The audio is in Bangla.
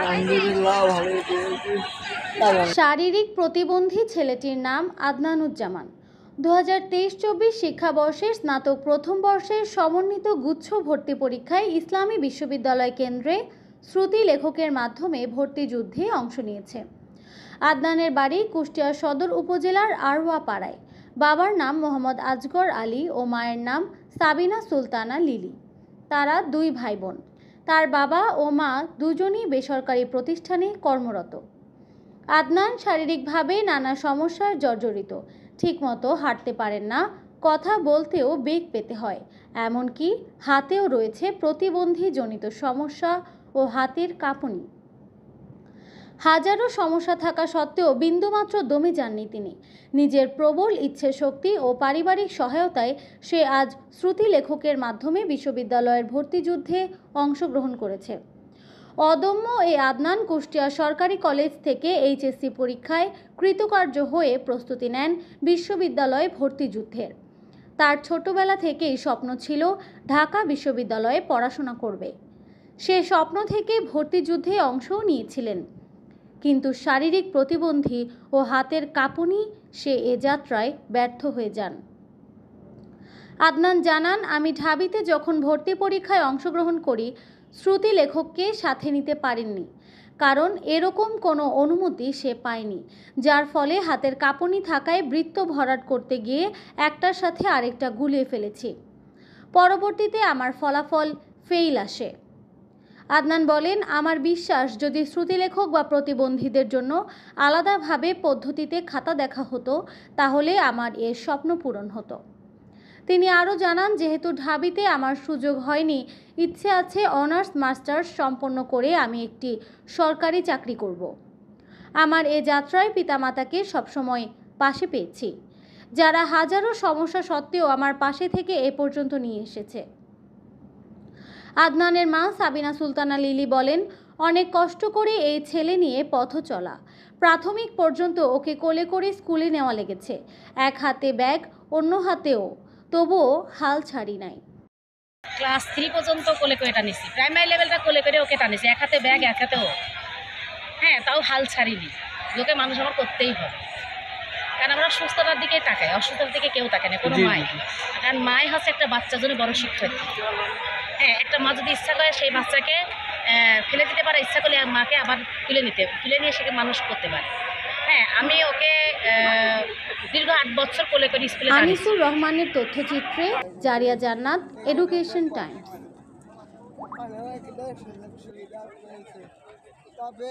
আলহামদুলিল্লাহ ভালোই পেয়েছি। শারীরিক প্রতিবন্ধী ছেলেটির নাম আদনানুজ্জামান। 2023-24 শিক্ষাবর্ষের স্নাতক প্রথম বর্ষের সমন্বিত গুচ্ছ ভর্তি পরীক্ষায় ইসলামী বিশ্ববিদ্যালয় কেন্দ্রে শ্রুতি লেখকের মাধ্যমে ভর্তি যুদ্ধে অংশ নিয়েছে। আদনানের বাড়ি কুষ্টিয়া সদর উপজেলার আরওয়া পাড়ায়। বাবার নাম মোহাম্মদ আজগর আলী ও মায়ের নাম সাবিনা সুলতানা লিলি। তারা দুই ভাই বোন। তার বাবা ও মা দুজনই বেসরকারি প্রতিষ্ঠানে কর্মরত। আদনান শারীরিকভাবে নানা সমস্যার জর্জরিত। ঠিকমতো হাঁটতে পারেন না, কথা বলতেও বেগ পেতে হয়, এমনকি হাতেও রয়েছে প্রতিবন্ধীজনিত সমস্যা ও হাতের কাঁপুনি। হাজারো সমস্যা থাকা সত্ত্বেও বিন্দুমাত্র দমে যাননি তিনি। নিজের প্রবল ইচ্ছে শক্তি ও পারিবারিক সহায়তায় সে আজ শ্রুতি লেখকের মাধ্যমে বিশ্ববিদ্যালয়ের ভর্তি যুদ্ধে অংশগ্রহণ করেছে। অদম্য এই আদনান কুষ্টিয়া সরকারি কলেজ থেকে এইচএসসি পরীক্ষায় কৃতকার্য হয়ে প্রস্তুতি নেন বিশ্ববিদ্যালয়ে ভর্তি যুদ্ধের। তার ছোটবেলা থেকেই স্বপ্ন ছিল ঢাকা বিশ্ববিদ্যালয়ে পড়াশোনা করবে। সে স্বপ্ন থেকে ভর্তি যুদ্ধে অংশও নিয়েছিলেন, কিন্তু শারীরিক প্রতিবন্ধী ও হাতের কাঁপুনি সে এ যাত্রায় ব্যর্থ হয়ে যান। আদনান জানান, আমি ঢাবিতে যখন ভর্তি পরীক্ষায় অংশগ্রহণ করি শ্রুতি লেখককে সাথে নিতে পারেননি, কারণ এরকম কোনো অনুমতি সে পায়নি, যার ফলে হাতের কাঁপুনি থাকায় বৃত্ত ভরাট করতে গিয়ে একটার সাথে আরেকটা গুলিয়ে ফেলেছি। পরবর্তীতে আমার ফলাফল ফেইল আসে। আদনান বলেন, আমার বিশ্বাস যদি শ্রুতি লেখক বা প্রতিবন্ধীদের জন্য আলাদাভাবে পদ্ধতিতে খাতা দেখা হতো তাহলে আমার এর স্বপ্ন পূরণ হতো। তিনি আরও জানান, যেহেতু ঢাবিতে আমার সুযোগ হয়নি, ইচ্ছে আছে অনার্স মাস্টার্স সম্পন্ন করে আমি একটি সরকারি চাকরি করব। আমার এ যাত্রায় পিতামাতাকে সবসময় পাশে পেয়েছি, যারা হাজারো সমস্যা সত্ত্বেও আমার পাশে থেকে এ পর্যন্ত নিয়ে এসেছে। আদনানের মা সাবিনা সুলতানা লিলি বলেন, অনেক কষ্ট করে এই ছেলে নিয়ে পথ চলা। প্রাথমিক পর্যন্ত ওকে কোলে করে স্কুলে নেওয়া লেগেছে, এক হাতে ব্যাগ অন্য হাতেও, তবুও হাল ছাড়ি নাই। ক্লাস 3 পর্যন্ত কোলে করে টানিছি, প্রাইমারি লেভেলটা কোলে করে ওকে টানিছি, এক হাতে ব্যাগ এক হাতে ও। হ্যাঁ, তাও হাল ছাড়িনি। লোকে মানুষ আমার করতেই হবে, কারণ আমরা সুস্থতার দিকেই তাকাই, অসুস্থতার দিকে কেউ তাকায় না, কোনো মাই। কারণ মাই হচ্ছে একটা বাচ্চার জন্য বড় শিক্ষার্থী। হ্যাঁ, একটা মা যদি ইচ্ছা করে সেই বাচ্চাকে ফেলে দিতে পারে, ইচ্ছা করলে মাকে আবার তুলে নিয়ে সেকে মানুষ করতে পারে। হ্যাঁ, আমি ওকে দীর্ঘ 8 বছর কোলে করে স্কুলে। আনিসুর রহমানের তথ্যচিত্রে জারিয়া জান্নাত, এডুকেশন টাইমস। তবে